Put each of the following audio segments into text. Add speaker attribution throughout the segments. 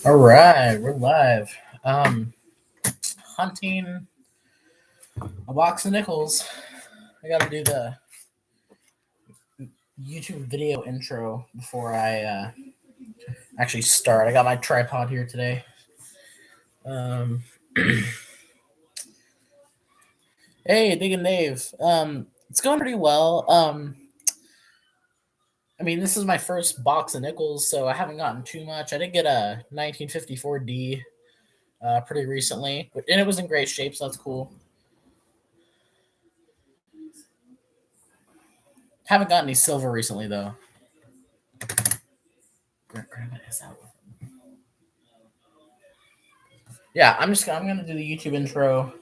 Speaker 1: All right, we're live. Hunting a box of nickels. I got to do the YouTube video intro before I actually start. I got my tripod here today. Um, hey, Dig and Dave. It's going pretty well. I mean, this is my first box of nickels, so I haven't gotten too much. I did get a 1954D pretty recently, and it was in great shape, so that's cool. Haven't gotten any silver recently, though. Yeah, I'm gonna do the YouTube intro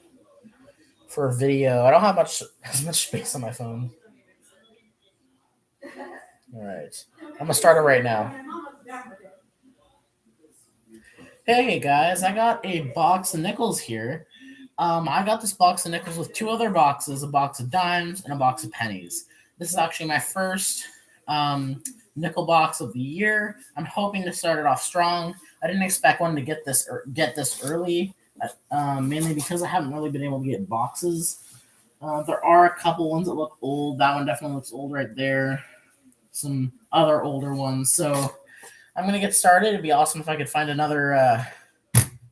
Speaker 1: for a video. I don't have as much space on my phone. All right, I'm gonna start it right now. Hey guys, I got a box of nickels here. I got this box of nickels with two other boxes, a box of dimes and a box of pennies. This is actually my first nickel box of the year. I'm hoping to start it off strong. I didn't expect one to get this early, mainly because I haven't really been able to get boxes. There are a couple ones that look old. That one definitely looks old right there. Some other older ones. So I'm going to get started. It'd be awesome if I could find another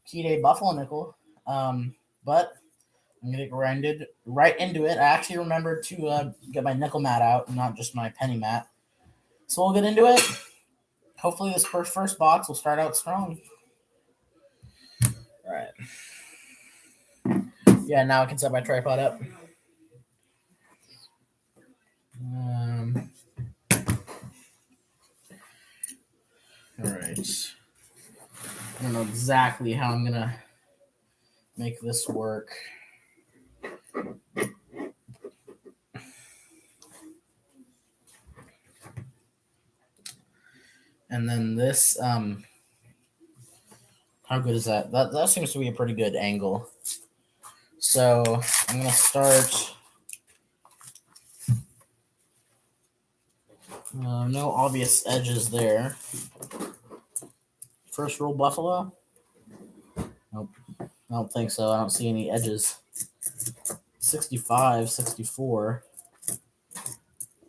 Speaker 1: Key Day Buffalo nickel. But I'm going to get right into it. I actually remembered to get my nickel mat out and not just my penny mat. So we'll get into it. Hopefully this first box will start out strong. All right. Yeah, now I can set my tripod up. All right. I don't know exactly how I'm gonna make this work. And then this, how good is that? That seems to be a pretty good angle. So I'm gonna start. No obvious edges there. First roll Buffalo. Nope. I don't think so. I don't see any edges. 65, 64.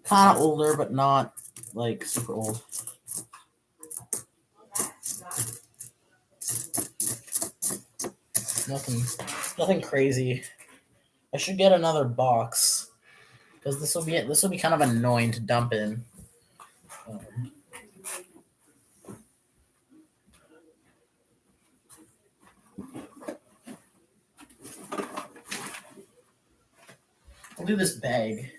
Speaker 1: Kind of older, but not like super old. Nothing crazy. I should get another box because this will be kind of annoying to dump in. I'll do this bag.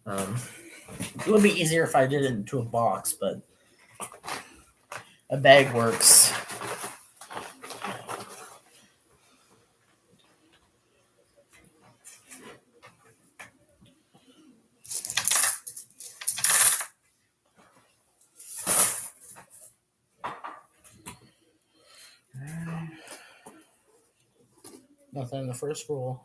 Speaker 1: It would be easier if I did it into a box, but a bag works. Nothing in the first roll.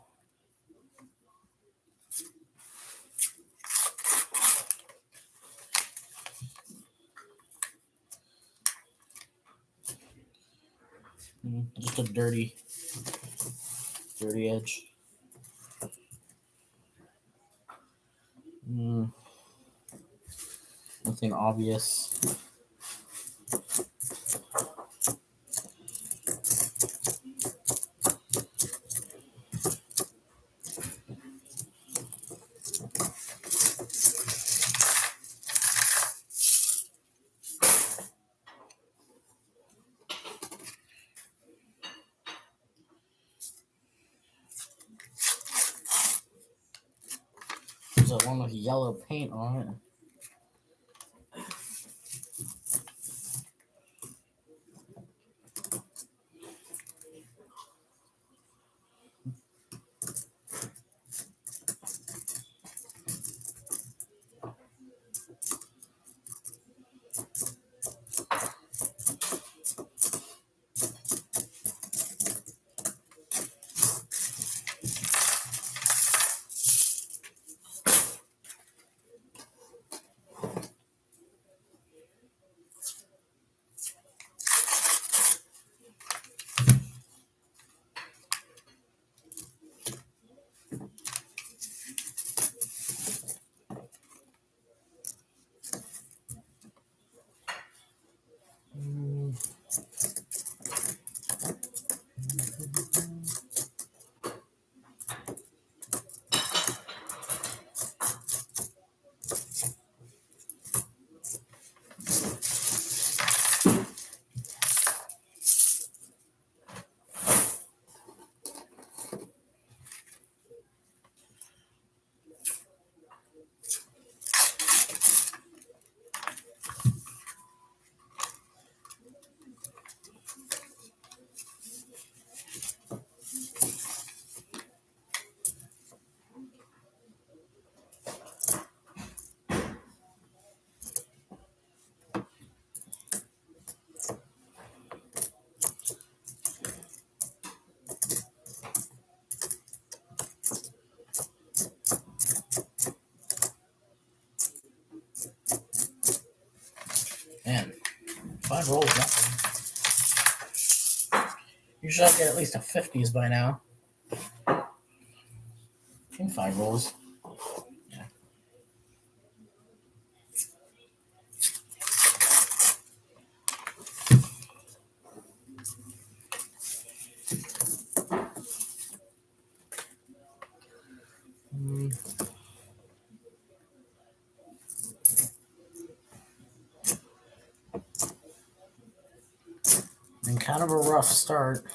Speaker 1: Just a dirty edge. Nothing obvious. There's a one with yellow paint on it. 5 rolls, nothing. Usually I get at least a 50s by now. In 5 rolls. Yeah. And kind of a rough start.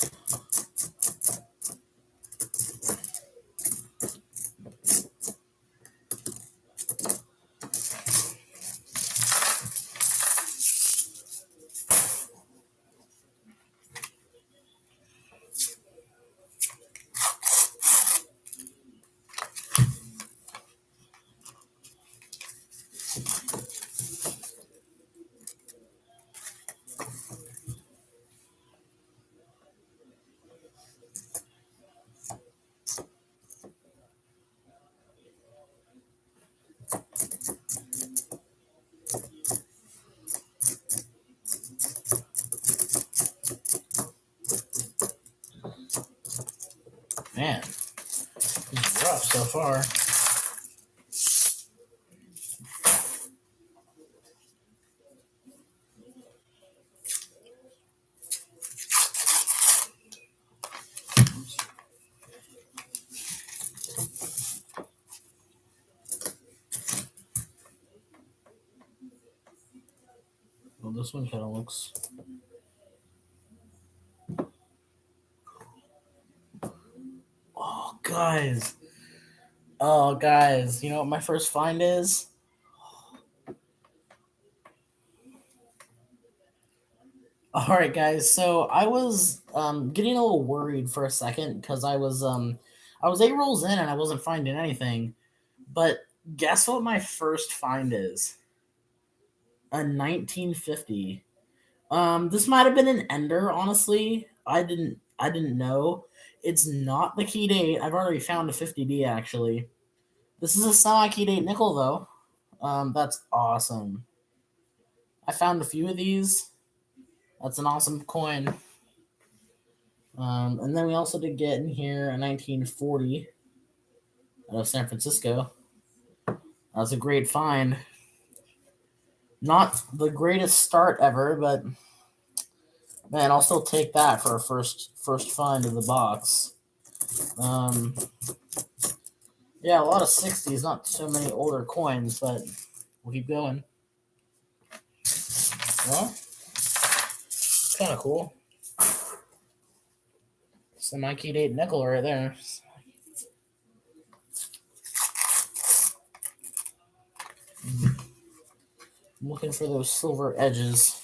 Speaker 1: Man, it's rough so far. Well, this one kind of looks. Oh, guys. Oh, guys. You know what my first find is? All right, guys. So I was getting a little worried for a second because I was 8 rolls in and I wasn't finding anything. But guess what my first find is? A 1950. This might have been an ender. Honestly, I didn't know. It's not the key date. I've already found a 50D actually. This is a semi key date nickel though. That's awesome. I found a few of these. That's an awesome coin. And then we also did get in here a 1940 out of San Francisco. That's a great find. Not the greatest start ever, but man, I'll still take that for a first find of the box. Yeah, a lot of 60s, not so many older coins, but we'll keep going. Well, kind of cool. Semi key date nickel right there. I'm looking for those silver edges.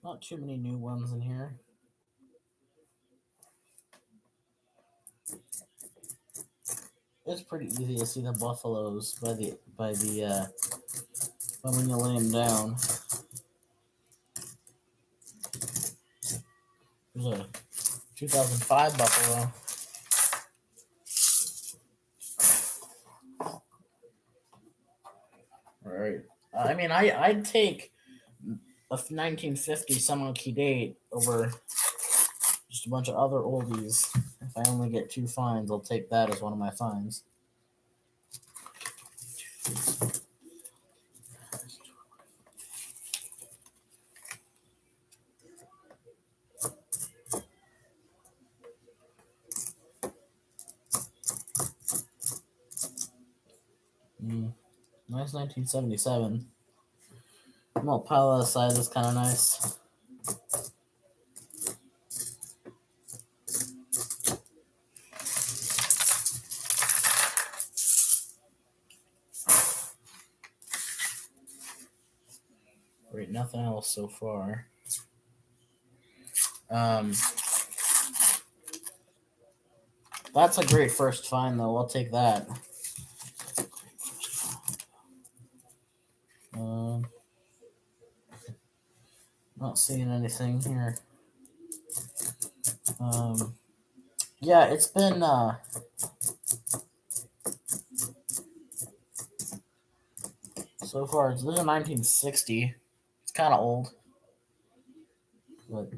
Speaker 1: Not too many new ones in here. It's pretty easy to see the buffaloes by when you lay them down. There's a 2005 buffalo. All right. I mean, I'd take a 1950 semi key date over just a bunch of other oldies. If I only get 2 finds, I'll take that as one of my finds. Nice 1977. Well, pile that aside. That's kind of nice. right, nothing else so far. That's a great first find, though. I'll take that. Not seeing anything here. Yeah, it's been so far. This is a 1960. It's kind of old, but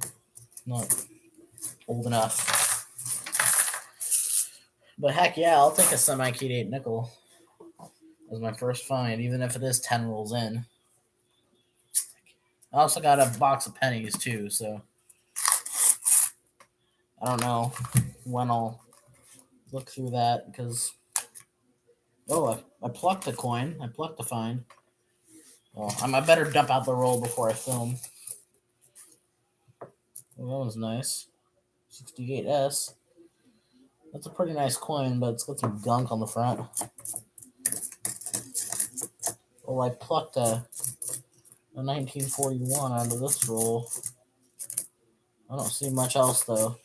Speaker 1: not old enough. But heck yeah, I'll take a semi-keyed 8 nickel as my first find, even if it is 10 rolls in. I also got a box of pennies too, so I don't know when I'll look through that because I plucked a coin. I plucked a find. Well, I better dump out the roll before I film. Well, that was nice. 68S. That's a pretty nice coin, but it's got some gunk on the front. Well, I plucked a 1941 out of this roll. I don't see much else, though.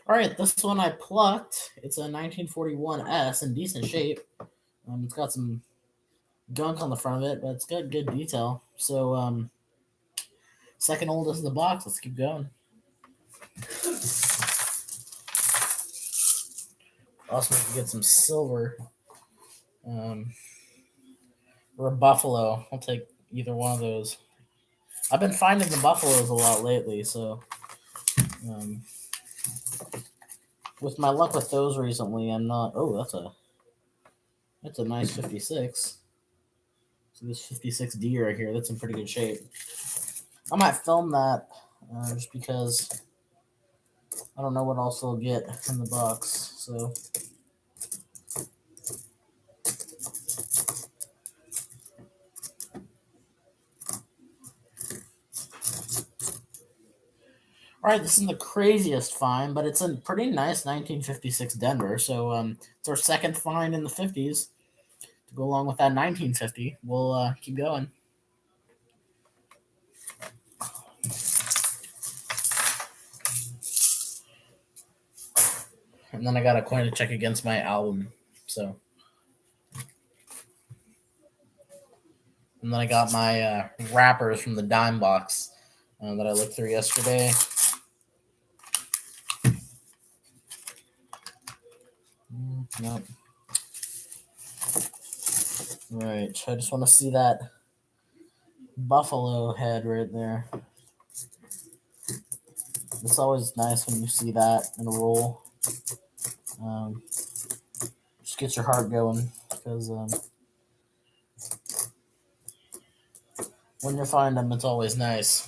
Speaker 1: All right, this one I plucked. It's a 1941S in decent shape. It's got some gunk on the front of it, but it's got good detail. So, second oldest in the box. Let's keep going. Also, we can get some silver. Or a buffalo. I'll take either one of those. I've been finding the buffaloes a lot lately, so with my luck with those recently, I'm not. Oh, that's a nice 56. So this 56D right here, that's in pretty good shape. I might film that just because I don't know what else I'll get in the box. So. All right, this isn't the craziest find, but it's a pretty nice 1956 Denver. So it's our second find in the 50s to go along with that 1950. We'll keep going. And then I got a coin to check against my album. So. And then I got my wrappers from the dime box that I looked through yesterday. Nope. Right. I just want to see that buffalo head right there. It's always nice when you see that in a roll. Just gets your heart going because when you find them, it's always nice.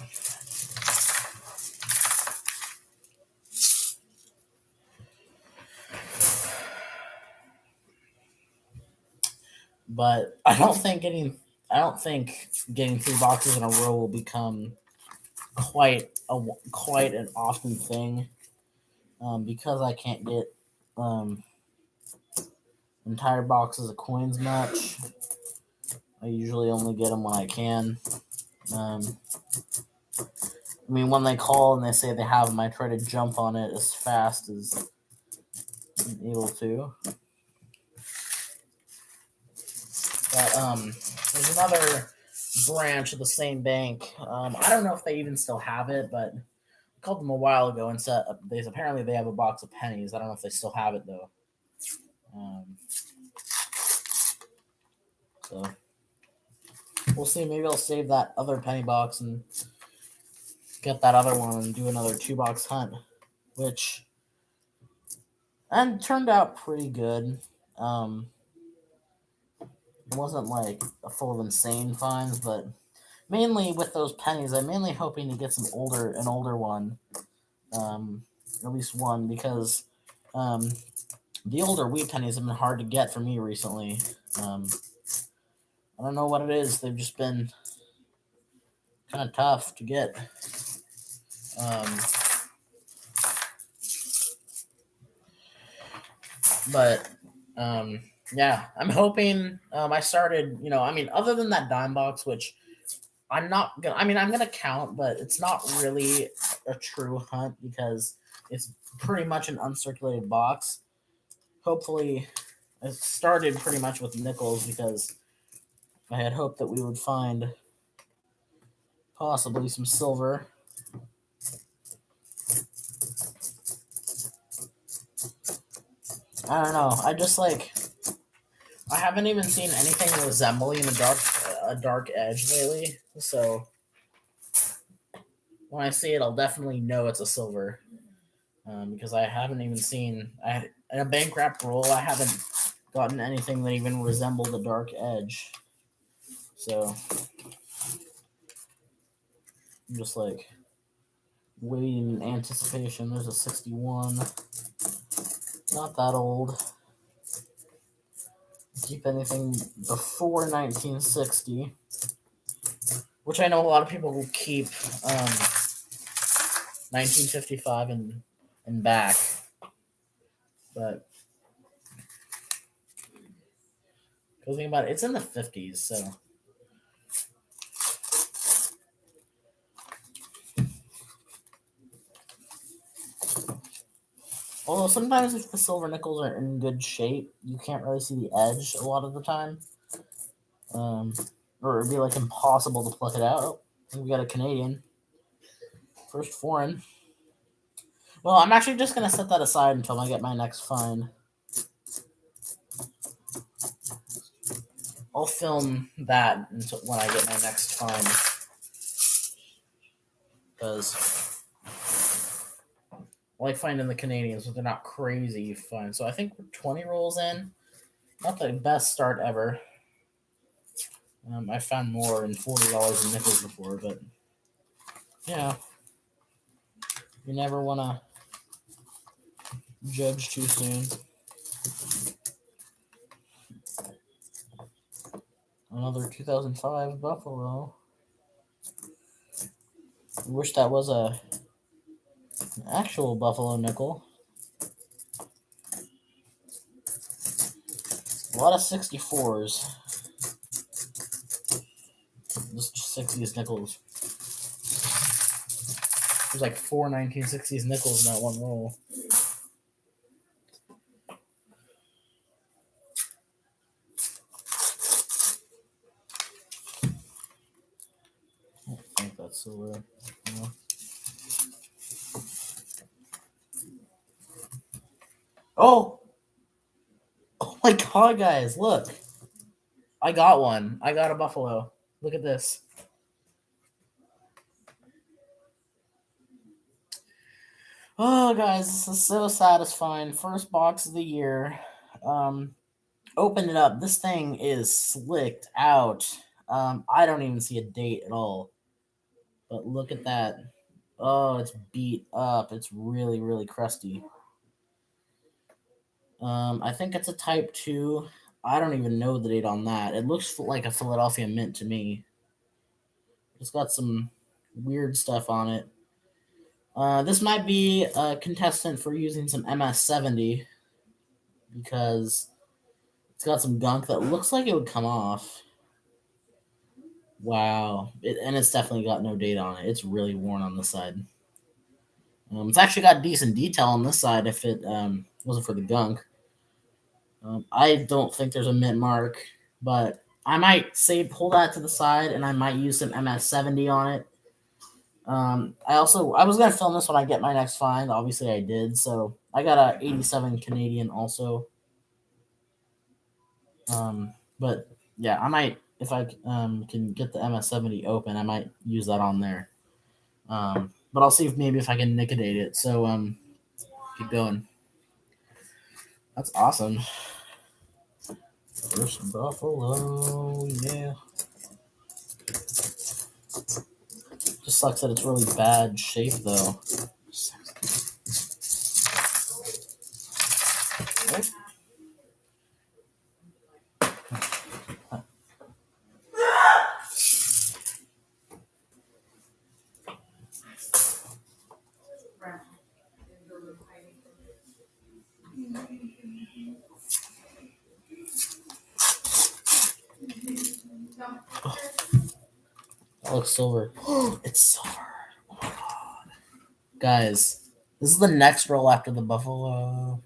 Speaker 1: But I don't think getting 3 boxes in a row will become quite an often thing because I can't get entire boxes of coins much. I usually only get them when I can. I mean, when they call and they say they have them, I try to jump on it as fast as I'm able to. But there's another branch of the same bank. I don't know if they even still have it, but I called them a while ago and said apparently they have a box of pennies. I don't know if they still have it though. So we'll see. Maybe I'll save that other penny box and get that other one and do another 2-box hunt, which and turned out pretty good. It wasn't like full of insane finds, but mainly with those pennies, I'm mainly hoping to get an older one, at least one, because the older wheat pennies have been hard to get for me recently. I don't know what it is; they've just been kind of tough to get. But yeah, I'm hoping. I started, I mean, other than that dime box, which I'm not gonna. I mean, I'm gonna count, but it's not really a true hunt because it's pretty much an uncirculated box. Hopefully, it started pretty much with nickels because I had hoped that we would find possibly some silver. I don't know. I just like. I haven't even seen anything resembling a dark edge lately. So when I see it, I'll definitely know it's a silver. Because I haven't even seen in a bank wrap roll. I haven't gotten anything that even resembled a dark edge. So I'm just like waiting in anticipation. There's a 61, not that old. Keep anything before 1960, which I know a lot of people will keep 1955 and back, but think about it, it's in the 50s, so. Although sometimes if the silver nickels are in good shape, you can't really see the edge a lot of the time. Or it'd be like impossible to pluck it out. We got a Canadian. First foreign. Well, I'm actually just going to set that aside until I get my next find. I'll film that until when I get my next find. Because I like finding the Canadians, but they're not crazy fun. So I think we're 20 rolls in. Not the best start ever. I found more in $40 in nickels before, but yeah, you never want to judge too soon. Another 2005 Buffalo. I wish that was an actual Buffalo nickel. A lot of 64s. Just 60s nickels. There's like 4 1960s nickels in that one roll. I don't think that's silver. No. Oh! Oh my god, guys, look. I got one. I got a Buffalo. Look at this. Oh, guys, this is so satisfying. First box of the year. Open it up. This thing is slicked out. I don't even see a date at all. But look at that. Oh, it's beat up. It's really, really crusty. I think it's a Type 2. I don't even know the date on that. It looks like a Philadelphia Mint to me. It's got some weird stuff on it. This might be a contestant for using some MS-70 because it's got some gunk that looks like it would come off. Wow. And it's definitely got no date on it. It's really worn on the side. It's actually got decent detail on this side if it wasn't for the gunk. I don't think there's a mint mark, but I might pull that to the side and I might use some MS-70 on it. I was gonna film this when I get my next find. Obviously, I did. So I got a 87 Canadian also. But yeah, I might if I can get the MS-70 open, I might use that on there. But I'll see if maybe if I can nicodate it. So keep going. That's awesome. First Buffalo, yeah. Just sucks that it's really bad shape though. Look, silver. It's silver. Oh my god. Guys, this is the next roll after the buffalo.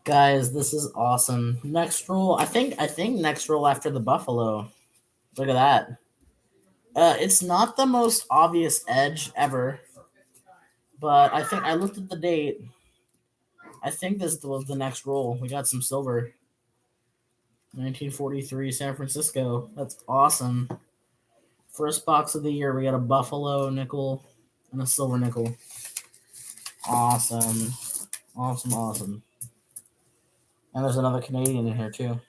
Speaker 1: Guys, this is awesome. Next roll. I think next roll after the buffalo. Look at that. It's not the most obvious edge ever, but I think I looked at the date. I think this was the next roll. We got some silver. 1943 San Francisco. That's awesome. First box of the year. We got a buffalo nickel and a silver nickel. Awesome. Awesome, awesome. And there's another Canadian in here too.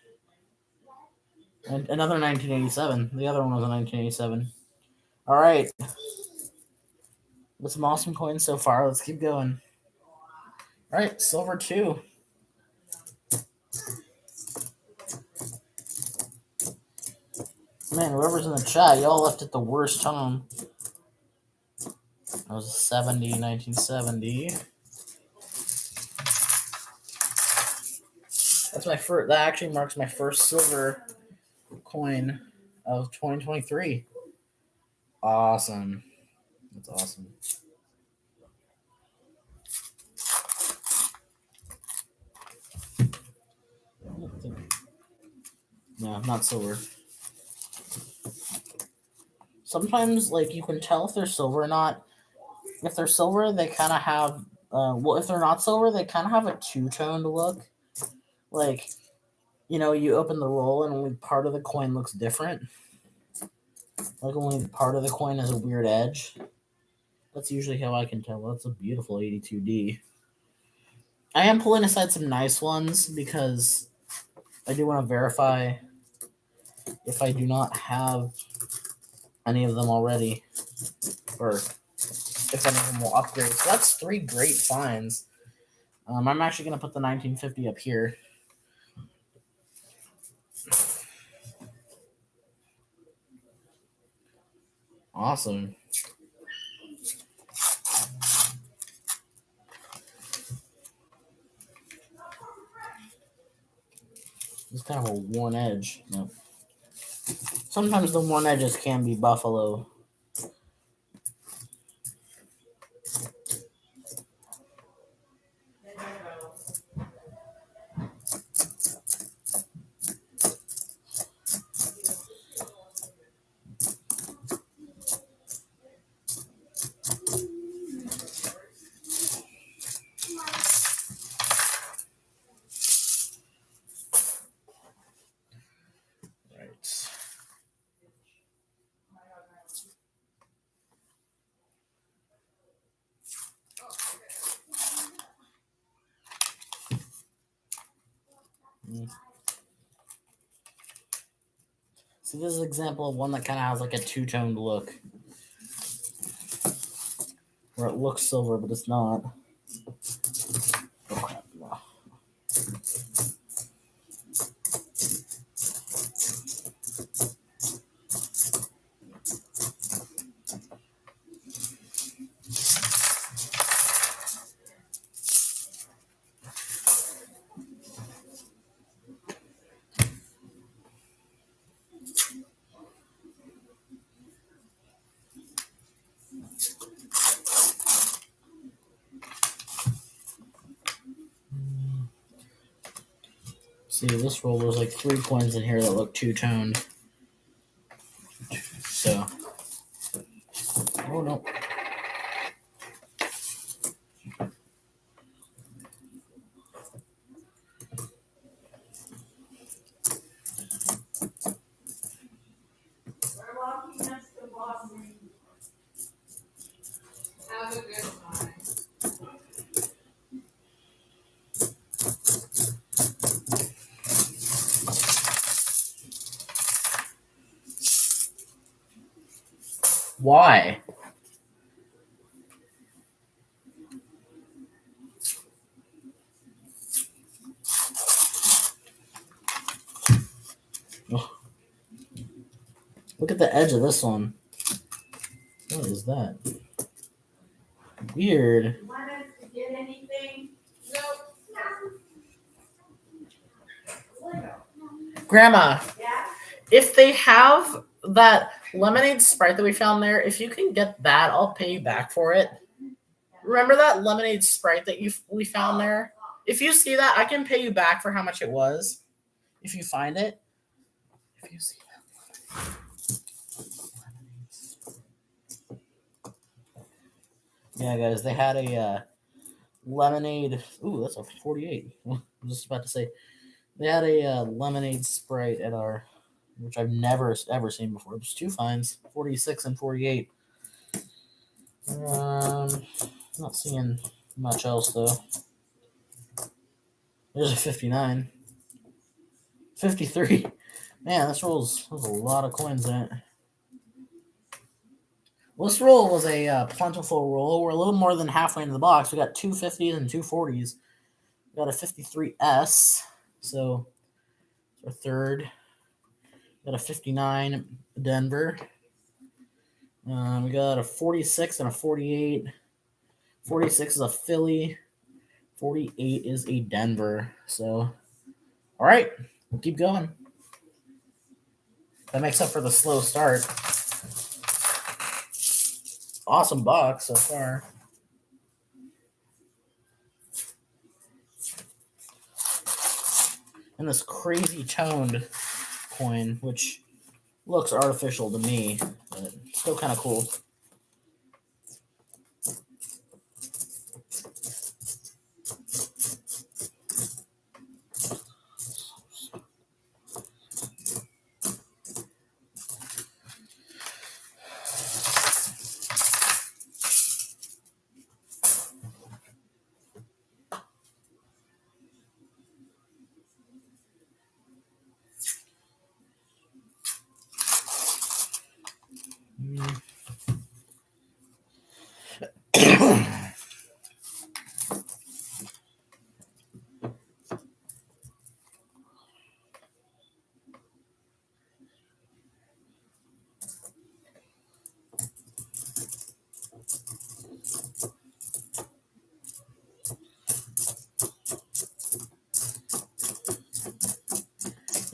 Speaker 1: And another 1987. The other one was a 1987. All right. With some awesome coins so far. Let's keep going. All right, silver 2. Man, whoever's in the chat, y'all left at the worst time. That was 1970. That's my first. That actually marks my first silver coin of 2023. Awesome. That's awesome. No, not silver. Sometimes, like, you can tell if they're silver or not. If they're silver, they kind of have. Well, if they're not silver, they kind of have a two-toned look. Like, you know, you open the roll and only part of the coin looks different. Like, only part of the coin has a weird edge. That's usually how I can tell. That's a beautiful 82D. I am pulling aside some nice ones because I do want to verify if I do not have any of them already, or if any of them will upgrade. So that's 3 great finds. I'm actually going to put the 1950 up here. Awesome. It's kind of a worn edge. No. Sometimes the worn edges can be buffalo. See, this is an example of one that kind of has like a two-toned look. Where it looks silver, but it's not. Oh, crap. See, this roll, there's like 3 coins in here that look two-toned. So, oh no.
Speaker 2: Have a good time.
Speaker 1: Why? Oh. Look at the edge of this one. What is that? Weird.
Speaker 2: You want us to get anything? Nope.
Speaker 1: Grandma,
Speaker 2: Yeah?
Speaker 1: if they have that lemonade Sprite that we found there, if you can get that, I'll pay you back for it. Remember that lemonade Sprite that we found there? If you see that, I can pay you back for how much it was. If you find it. If you see that. Yeah, guys, they had a lemonade. Ooh, that's a 48. I was just about to say. They had a lemonade Sprite at our, which I've never ever seen before. There's two fines, 46 and 48. Not seeing much else though. There's a 59. 53. Man, this rolls has a lot of coins in it. Well, this roll was a plentiful roll. We're a little more than halfway into the box. We got two 50s and two 40s. We got a 53S. So, it's our third. We got a 59 Denver. We got a 46 and a 48. 46 is a Philly. 48 is a Denver. So, all right, we'll keep going. That makes up for the slow start. Awesome box so far. And this crazy toned coin, which looks artificial to me, but still kind of cool.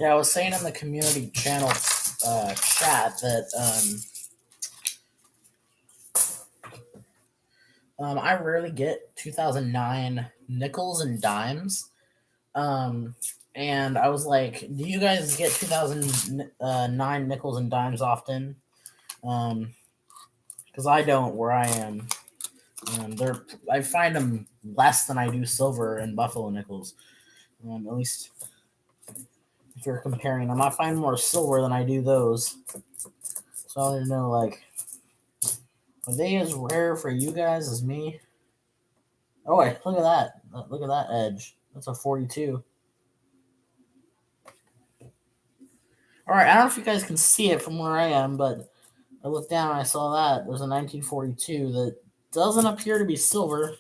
Speaker 1: Yeah, I was saying in the community channel chat that I rarely get 2009 nickels and dimes. And I was like, do you guys get 2009 nickels and dimes often? Because I don't where I am. I find them less than I do silver and buffalo nickels. At least if you're comparing them, I find more silver than I do those. So I want to know, like, are they as rare for you guys as me? Oh wait, look at that! Look at that edge. That's a 42. All right, I don't know if you guys can see it from where I am, but I looked down and I saw that there's a 1942 that doesn't appear to be silver.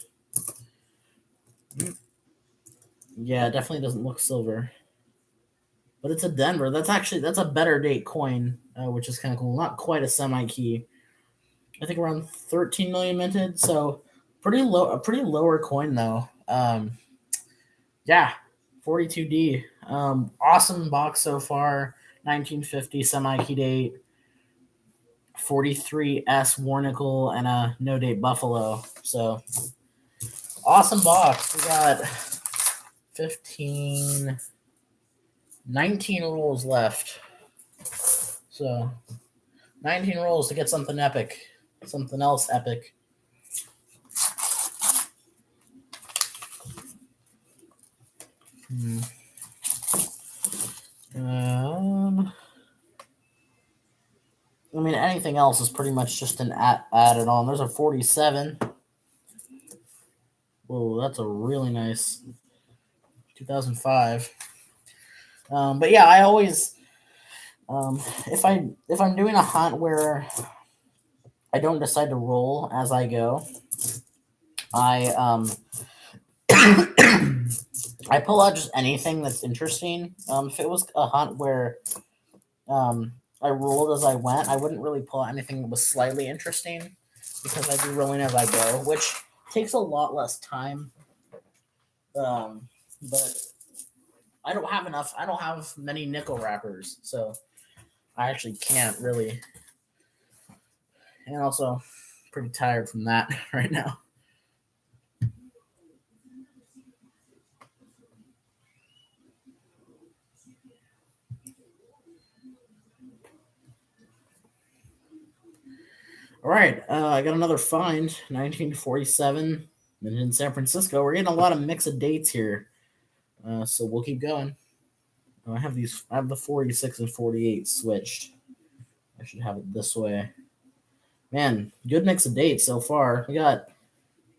Speaker 1: Yeah, it definitely doesn't look silver. But it's a Denver. That's a better date coin, which is kind of cool. Not quite a semi key. I think around 13 million minted. So a pretty lower coin though. Yeah, 42D. Awesome box so far. 1950 semi key date. 43S Warnickel and a no date Buffalo. So awesome box. We got 15, 19 rolls left. So 19 rolls to get something epic. Something else epic. I mean, anything else is pretty much just an added on. There's a 47. Whoa, that's a really nice 2005. But yeah, I always, if I'm doing a hunt where I don't decide to roll as I go, I I pull out just anything that's interesting. If it was a hunt where I rolled as I went, I wouldn't really pull out anything that was slightly interesting because I'd be rolling as I go, which takes a lot less time. But I don't have many nickel wrappers, so I actually can't really. And also, pretty tired from that right now. All right, I got another find. 1947, in San Francisco. We're getting a lot of mix of dates here, so we'll keep going. I have these. I have the 46 and 48 switched. I should have it this way. Man, good mix of dates so far. We got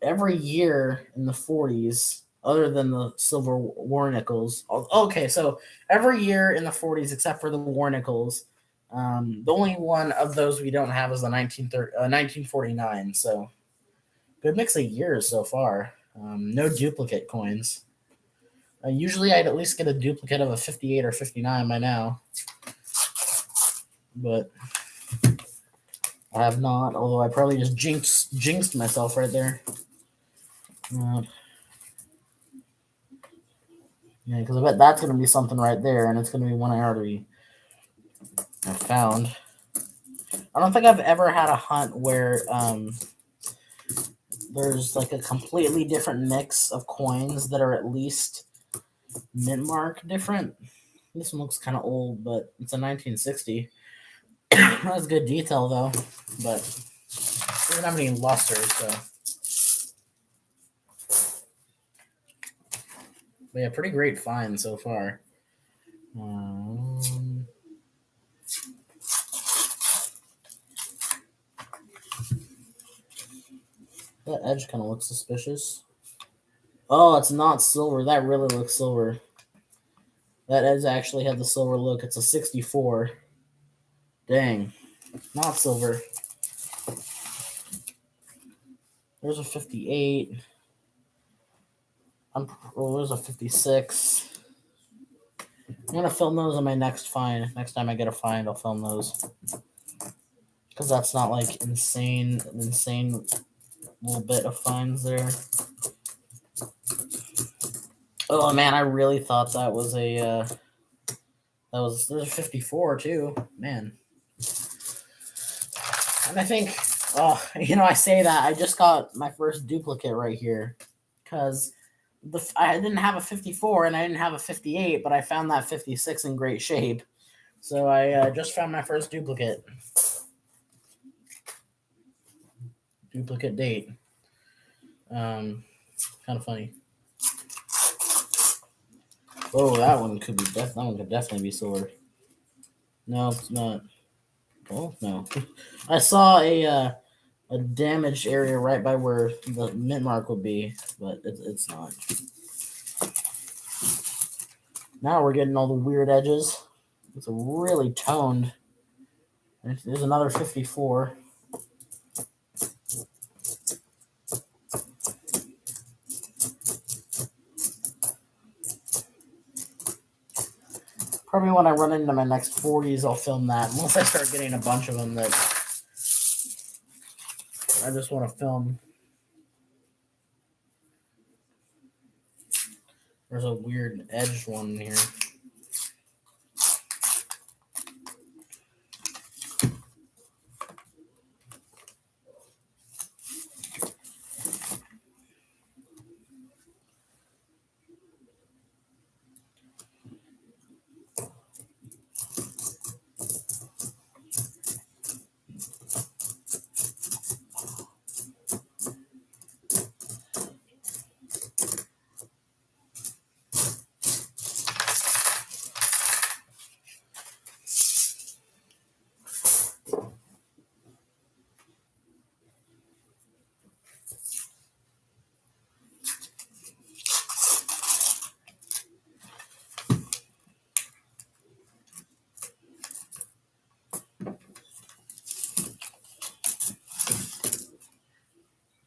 Speaker 1: every year in the 40s, other than the silver war nickels. Okay, so every year in the 40s except for the war nickels. The only one of those we don't have is the 1949. So good mix of years so far. No duplicate coins. Usually I'd at least get a duplicate of a 58 or 59 by now. But I have not, although I probably just jinxed myself right there. Yeah, because I bet that's going to be something right there, and it's going to be one I already have found. I don't think I've ever had a hunt where there's like a completely different mix of coins that are at least mint mark different. This one looks kind of old, but it's a 1960. That's good detail though, but it doesn't have any luster, so. But yeah, pretty great find so far. That edge kind of looks suspicious. Oh, it's not silver. That really looks silver. That edge actually had the silver look. It's a 64. Dang. Not silver. There's a 58. There's a 56. I'm going to film those in my next find. Next time I get a find, I'll film those. Because that's not like an insane little bit of finds there. Oh man, I really thought that was a there's a 54 too, man. And I think, I say that I just got my first duplicate right here, because I didn't have a 54 and I didn't have a 58, but I found that 56 in great shape, so I just found my first duplicate. Duplicate date. Kind of funny. Oh, that one could be that one could definitely be silver. No, it's not. Oh no, I saw a damaged area right by where the mint mark would be, but it's not. Now we're getting all the weird edges. It's a really toned. There's another 54. Probably when I run into my next 40s, I'll film that. Once I start getting a bunch of them that I just want to film. There's a weird edged one here.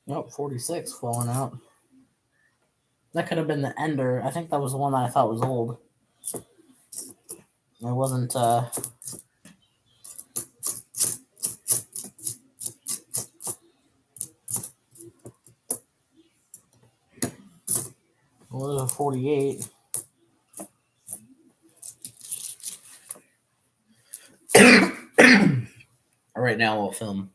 Speaker 1: Nope, 46 falling out. That could have been the ender. I think that was the one that I thought was old. It wasn't. Well, there's a 48. right now while film.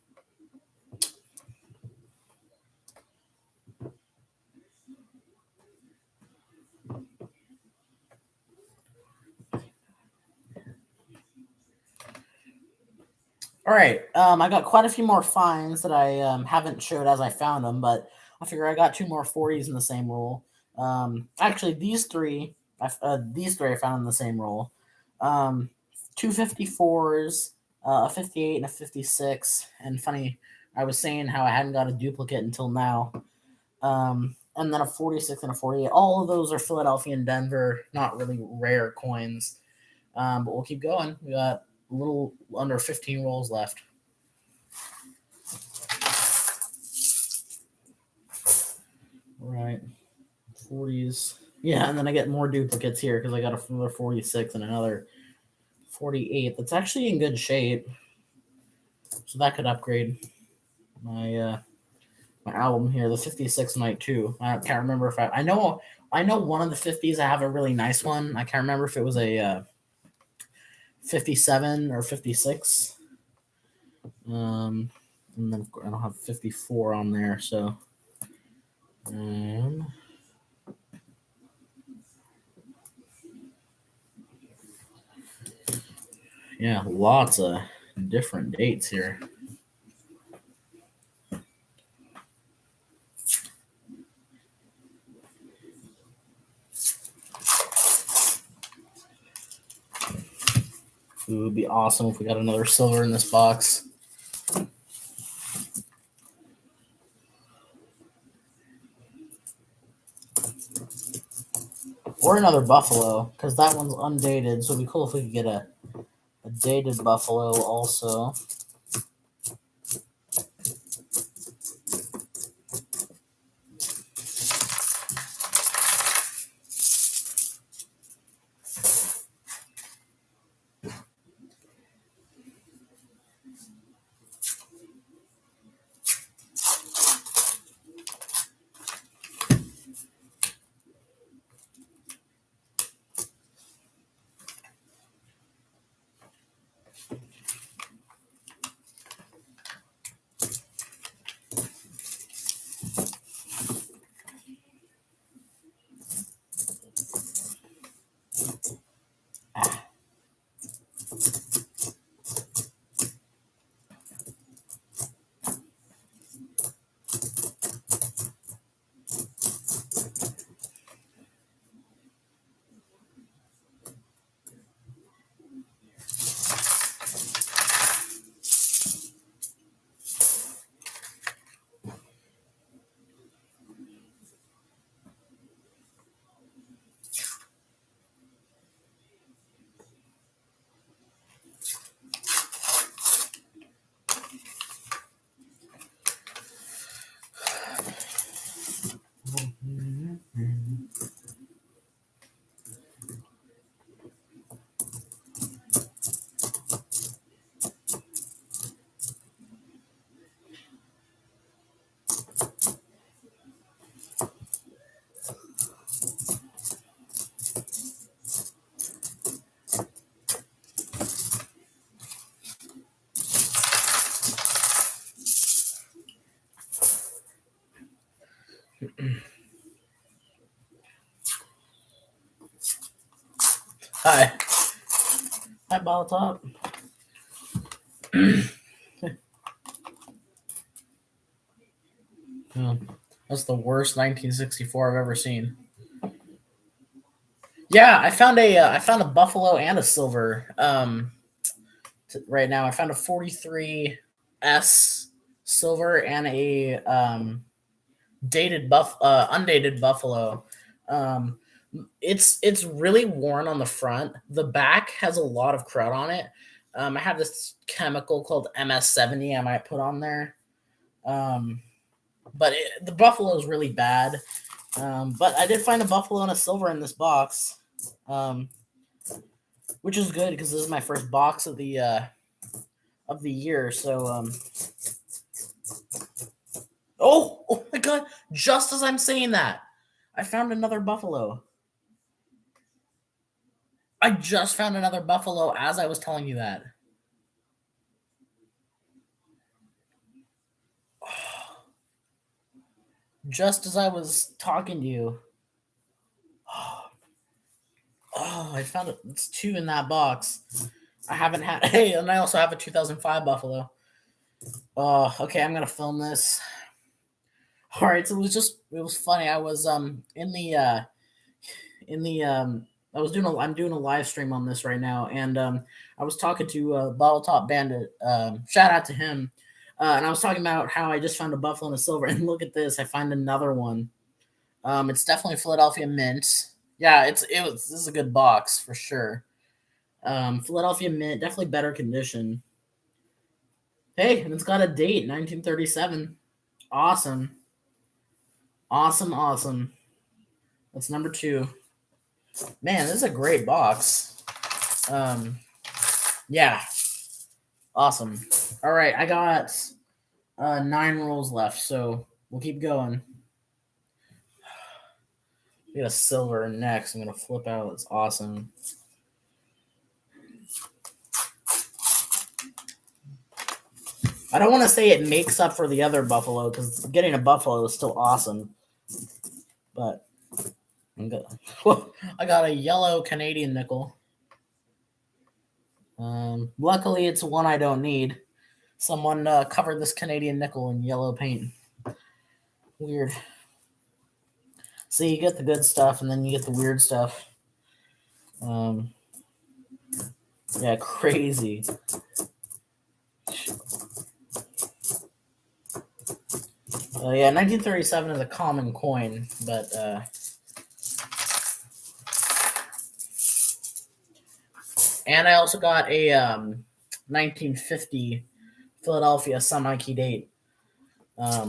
Speaker 1: All right. I got quite a few more finds that I haven't showed as I found them, but I figure I got 2 more 40s in the same roll. Actually, these three I found in the same roll. 2 54s, a 58, and a 56. And funny, I was saying how I hadn't got a duplicate until now. And then a 46 and a 48. All of those are Philadelphia and Denver, not really rare coins. But we'll keep going. We got a little under 15 rolls left. Right. 40s. Yeah, and then I get more duplicates here because I got another 46 and another 48. That's actually in good shape. So that could upgrade my my album here. The 56 might too. I can't remember if I know one of the 50s. I have a really nice one. I can't remember if it was a 57 or 56. And then I don't have 54 on there, so yeah, lots of different dates here. It would be awesome if we got another silver in this box. Or another Buffalo, because that one's undated, so it'd be cool if we could get a dated Buffalo also. Hi. Hi, Ball Top. That's the worst 1964 I've ever seen. Yeah, I found a Buffalo and a silver. Right now I found a 43S silver and a undated Buffalo. Um, it's really worn on the front. The back has a lot of crud on it. I have this chemical called MS70 I might put on there. But the Buffalo is really bad. But I did find a Buffalo and a silver in this box, which is good because this is my first box of the year. So, oh my god! Just as I'm saying that, I found another Buffalo. I just found another Buffalo as I was telling you that. just as I was talking to you. Oh, I found it. It's two in that box. I haven't had. Hey, and I also have a 2005 Buffalo. Oh, okay. I'm gonna film this. All right. So it was funny. I was in the I'm doing a live stream on this right now, and I was talking to Bottle Top Bandit. Shout out to him. And I was talking about how I just found a Buffalo and a silver, and look at this. I find another one. It's definitely Philadelphia Mint. Yeah, this is a good box for sure. Philadelphia Mint, definitely better condition. Hey, and it's got a date, 1937. Awesome. Awesome, awesome. That's number 2. Man, this is a great box. Yeah. Awesome. All right, I got 9 rolls left, so we'll keep going. We got a silver next. I'm going to flip out. It's awesome. I don't want to say it makes up for the other Buffalo because getting a Buffalo is still awesome. But I got a yellow Canadian nickel. Luckily, it's one I don't need. Someone covered this Canadian nickel in yellow paint. Weird. See, you get the good stuff, and then you get the weird stuff. Yeah, crazy. Yeah, 1937 is a common coin, but and I also got a 1950 Philadelphia semi-key date. A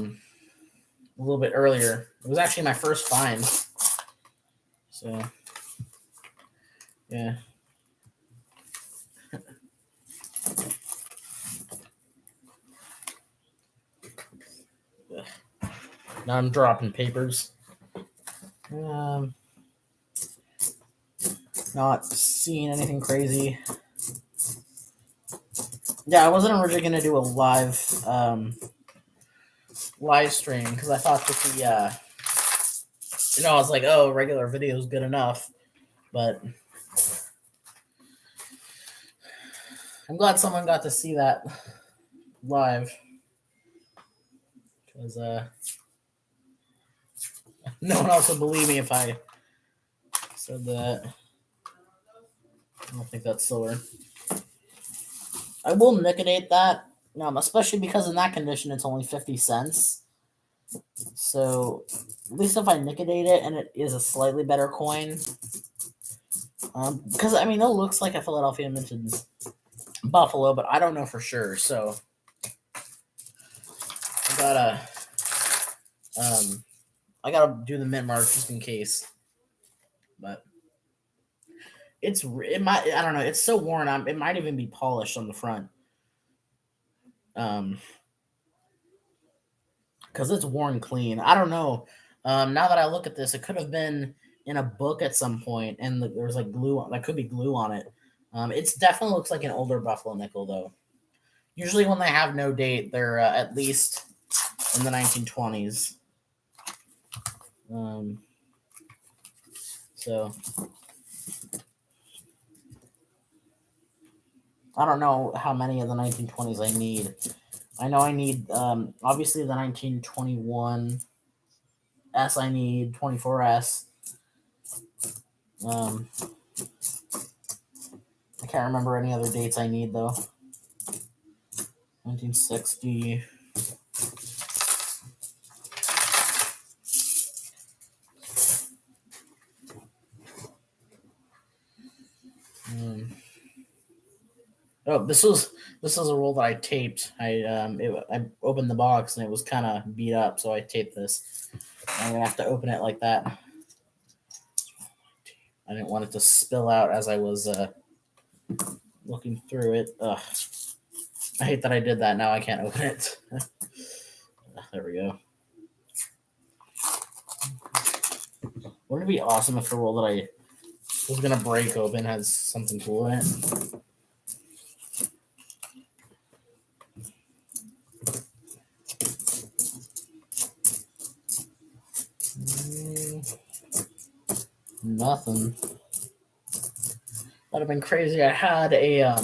Speaker 1: little bit earlier. It was actually my first find. So, yeah. Now I'm dropping papers. Not seeing anything crazy. Yeah, I wasn't originally gonna do a live stream because I thought that I was like, oh, regular video is good enough, but I'm glad someone got to see that live because no one else would believe me if I said that. I don't think that's silver. I will liquidate that, especially because in that condition it's only 50 cents. So at least if I liquidate it and it is a slightly better coin, because it looks like a Philadelphia minted Buffalo, but I don't know for sure. So I gotta do the mint mark just in case. But it might, I don't know, it's so worn. It might even be polished on the front. Because it's worn clean. I don't know. Now that I look at this, it could have been in a book at some point, and there's like glue. That could be glue on it. It definitely looks like an older Buffalo nickel, though. Usually, when they have no date, they're at least in the 1920s. So I don't know how many of the 1920s I need. I know I need obviously the 1921 S. I need 24S. I can't remember any other dates I need though. 1960. Oh, this is a roll that I taped. I opened the box and it was kind of beat up, so I taped this. I'm gonna have to open it like that. I didn't want it to spill out as I was looking through it. Ugh. I hate that I did that. Now I can't open it. There we go. Wouldn't it be awesome if the roll that I was gonna break open has something cool in it? Nothing. That'd have been crazy. I had a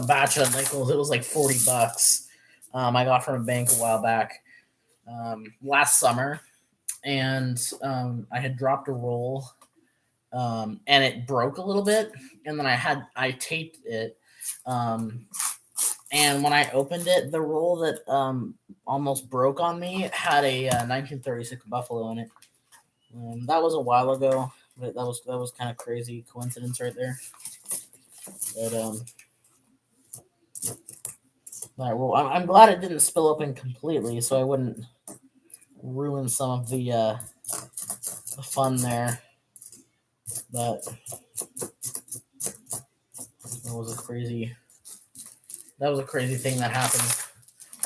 Speaker 1: batch of nickels. It was like $40. I got from a bank a while back, last summer, and I had dropped a roll, and it broke a little bit, and then I taped it, and when I opened it, the roll that almost broke on me had a 1936 Buffalo in it. That was a while ago, but that was kind of crazy coincidence right there. But that roll, I'm glad it didn't spill open completely, so I wouldn't ruin some of the fun there. But that was a crazy thing that happened.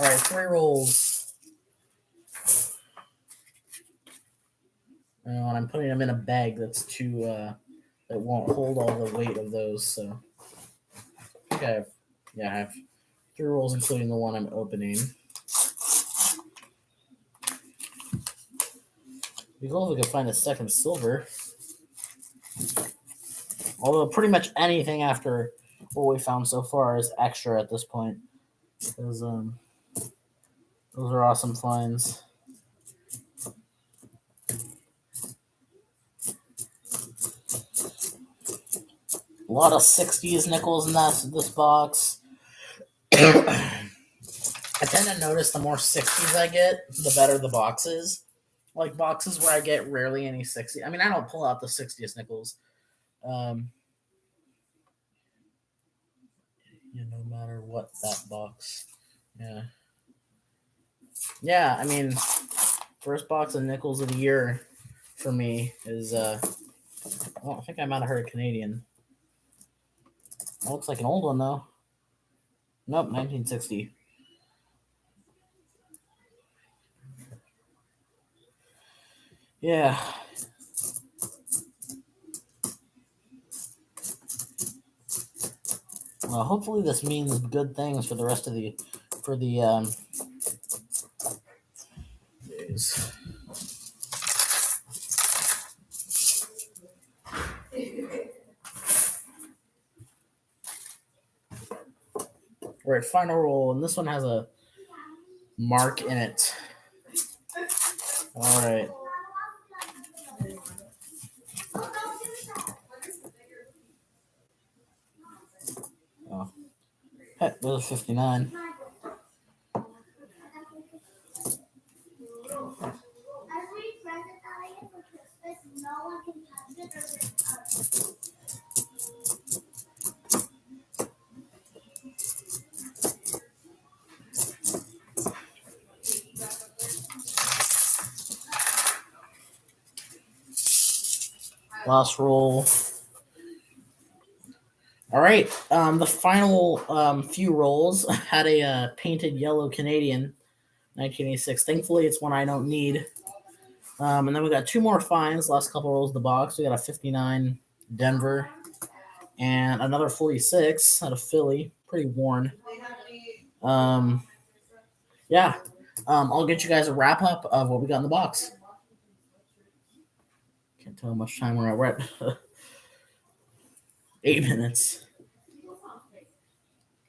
Speaker 1: All right, 3 rolls. And I'm putting them in a bag that's too that won't hold all the weight of those. So I have 3 rolls, including the one I'm opening. We go if we can find a second silver. Although pretty much anything after what we found so far is extra at this point. Because those are awesome finds. A lot of 60s nickels in this box. I tend to notice the more 60s I get, the better the box is. Like boxes where I get rarely any 60. I mean, I don't pull out the 60th nickels. No matter what that box. Yeah. I mean, first box of nickels of the year for me is I think I might have heard Canadian. That looks like an old one though. Nope, 1960. Yeah. Well, hopefully this means good things for the rest of the days. All right, final roll, and this one has a mark in it. All right. Oh, heck, there's a 59. Last roll. All right. The final few rolls had a painted yellow Canadian, 1986. Thankfully, it's one I don't need. And then we got 2 more finds. Last couple rolls of the box. We got a 59 Denver and another 46 out of Philly. Pretty worn. Yeah. I'll get you guys a wrap up of what we got in the box. Can't tell how much time we're at. We're at 8 minutes.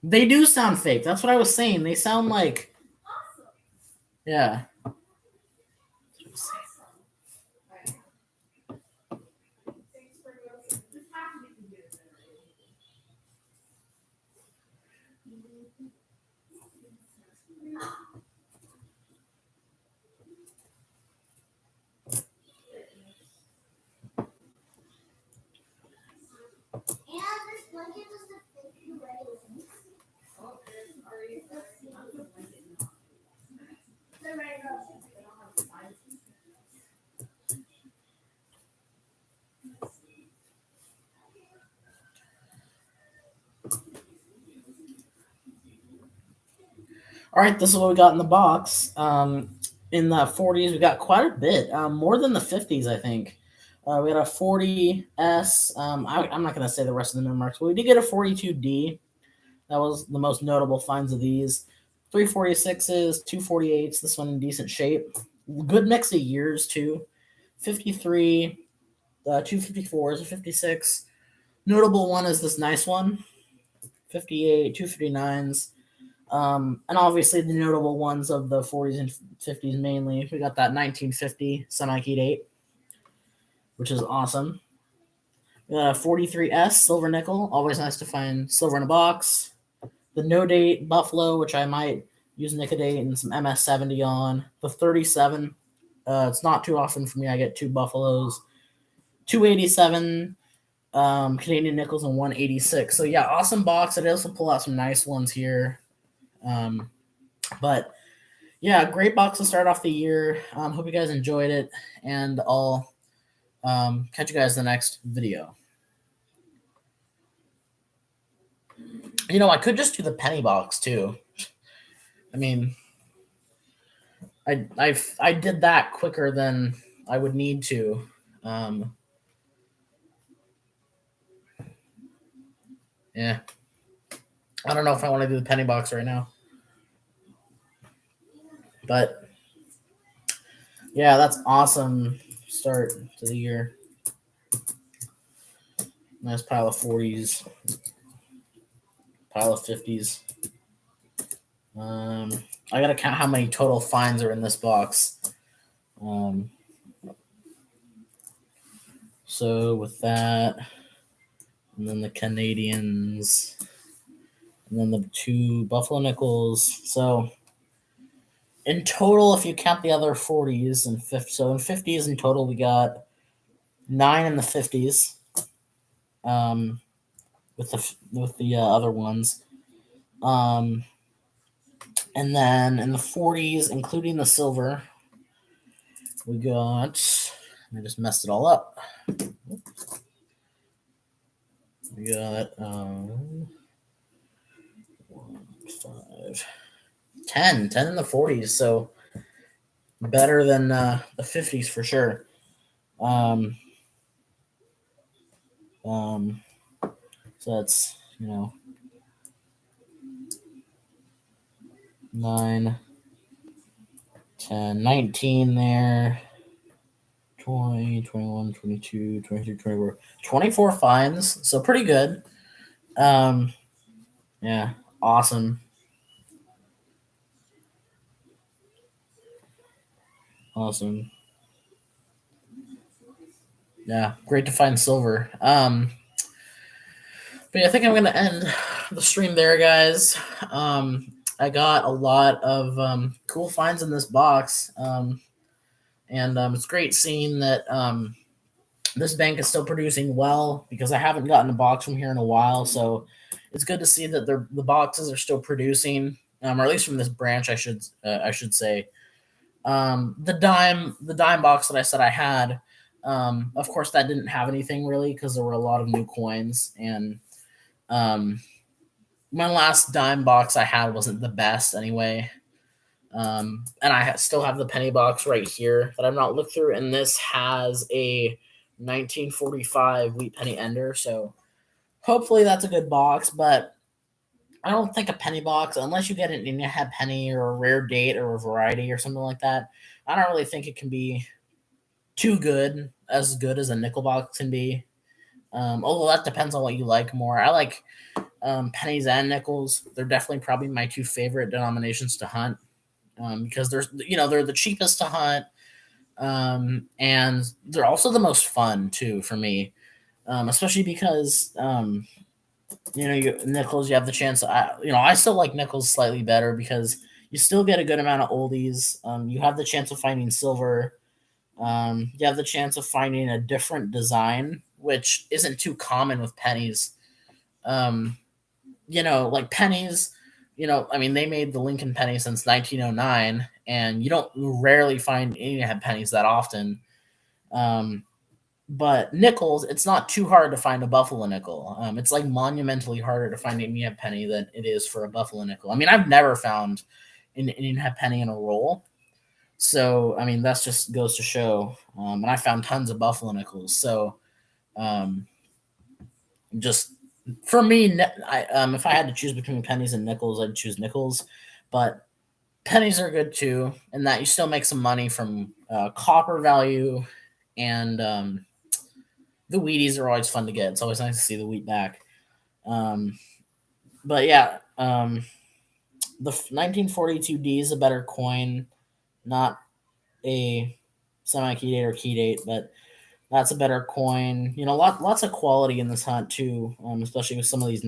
Speaker 1: They do sound fake. That's what I was saying. They sound like, yeah. All right, this is what we got in the box. In the 40s, we got quite a bit, more than the 50s, I think. We got a 40S. I'm not going to say the rest of the marks, but we did get a 42D. That was the most notable finds of these. 346s, 248s. This one in decent shape. Good mix of years too. 53, 254s, a 56. Notable one is this nice one, 58, 259s. And obviously the notable ones of the 40s and 50s mainly. We got that 1950 semi-keyed 8, which is awesome. We got a 43S silver nickel. Always nice to find silver in a box. The no date Buffalo, which I might use Nicodate and some MS70 on. The 37. It's not too often for me. I get two Buffaloes. 287 Canadian nickels and 186. So yeah, awesome box. I did also pull out some nice ones here. But yeah, great box to start off the year. Hope you guys enjoyed it, and I'll catch you guys in the next video. You know, I could just do the penny box too. I mean, I did that quicker than I would need to. Yeah, I don't know if I want to do the penny box right now, but yeah, that's awesome start to the year. Nice pile of 40s, pile of 50s. I gotta count how many total finds are in this box. So with that, and then the Canadians, and then the two Buffalo nickels. So in total, if you count the other 40s and 50s, so in 50s in total, we got 9 in the 50s. With the other ones. And then in the 40s, including the silver, we got. I just messed it all up. We got 5, 10 in the 40s. So better than the 50s for sure. So that's 9, 10, 19 there. 20, 21, 22, 23, 24. 24 finds, so pretty good. Yeah, awesome. Awesome. Yeah, great to find silver. But yeah, I think I'm gonna end the stream there, guys. I got a lot of cool finds in this box. And it's great seeing that this bank is still producing well because I haven't gotten a box from here in a while. So it's good to see that the boxes are still producing, or at least from this branch, I should say. The dime box that I said I had, of course, that didn't have anything really because there were a lot of new coins, and my last dime box I had wasn't the best anyway. And I still have the penny box right here that I've not looked through, and this has a 1945 wheat penny ender, so hopefully that's a good box. But I don't think a penny box, unless you get an Indian penny or a rare date or a variety or something like that, I don't really think it can be too good as a nickel box can be. Although that depends on what you like more. I like pennies and nickels. They're definitely probably my two favorite denominations to hunt. Because they're the cheapest to hunt, and they're also the most fun too for me, especially because nickels, you have the chance. I still like nickels slightly better because you still get a good amount of oldies. You have the chance of finding silver. You have the chance of finding a different design, which isn't too common with pennies. Like pennies. I mean, they made the Lincoln penny since 1909, and you don't rarely find any pennies that often. But nickels, it's not too hard to find a Buffalo nickel. It's like monumentally harder to find an Indian penny than it is for a Buffalo nickel. I mean, I've never found an Indian penny in a roll. So, I mean, that just goes to show. And I found tons of Buffalo nickels. So, just for me, if I had to choose between pennies and nickels, I'd choose nickels. But pennies are good too, in that you still make some money from copper value and the Wheaties are always fun to get. It's always nice to see the wheat back. But yeah, the 1942D is a better coin, not a semi-key date or key date, but that's a better coin. You know, lots of quality in this hunt too, especially with some of these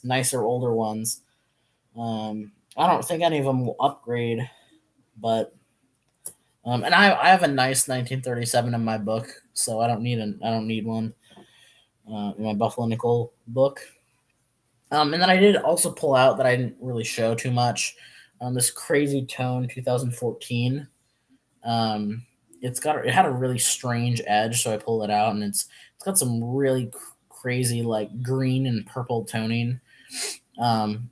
Speaker 1: nicer older ones. I don't think any of them will upgrade, but and I have a nice 1937 in my book, so I don't need one in my Buffalo Nickel book. And then I did also pull out that I didn't really show too much. This Crazy Tone 2014. Um, it had a really strange edge, so I pulled it out, and it's got some really crazy like green and purple toning.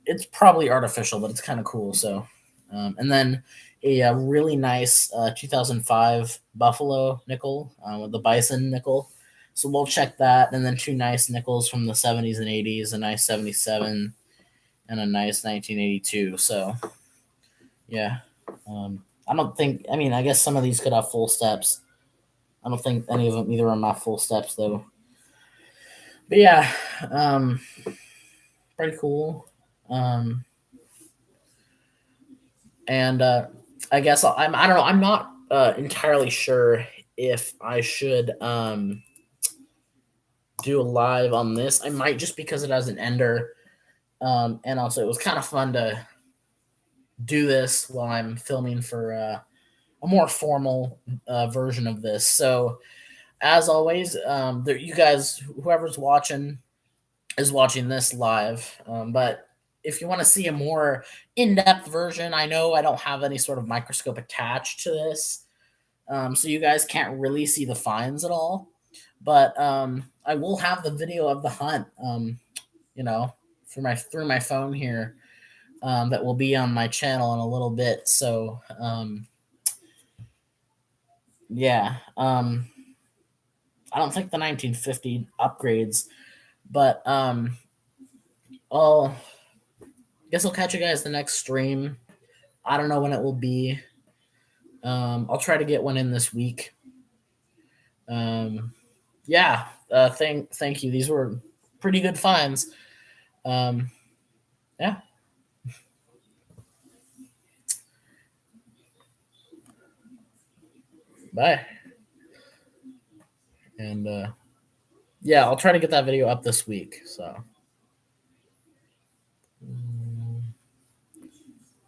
Speaker 1: It's probably artificial, but it's kind of cool. So, and then a really nice 2005 Buffalo nickel with the Bison nickel. So we'll check that, and then two nice nickels from the 70s and 80s, a nice 77 and a nice 1982. So, yeah. I don't think. I mean, I guess some of these could have full steps. I don't think any of them either are not full steps though. But yeah, pretty cool. And I guess I don't know. I'm not entirely sure if I should do a live on this. I might, just because it has an ender, and also it was kind of fun to do this while I'm filming for a more formal version of this. So as always, you guys, whoever's watching, is watching this live. But if you want to see a more in-depth version, I know I don't have any sort of microscope attached to this, so you guys can't really see the finds at all. But I will have the video of the hunt, you know, through my phone here, that will be on my channel in a little bit. So yeah, I don't think the 1950 upgrades, but I'll guess I'll catch you guys the next stream. I don't know when it will be. I'll try to get one in this week. Yeah. Thank you. These were pretty good finds. Yeah. Bye. And yeah, I'll try to get that video up this week. So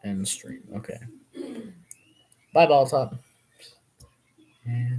Speaker 1: end stream. Okay. Bye, Ball Top. And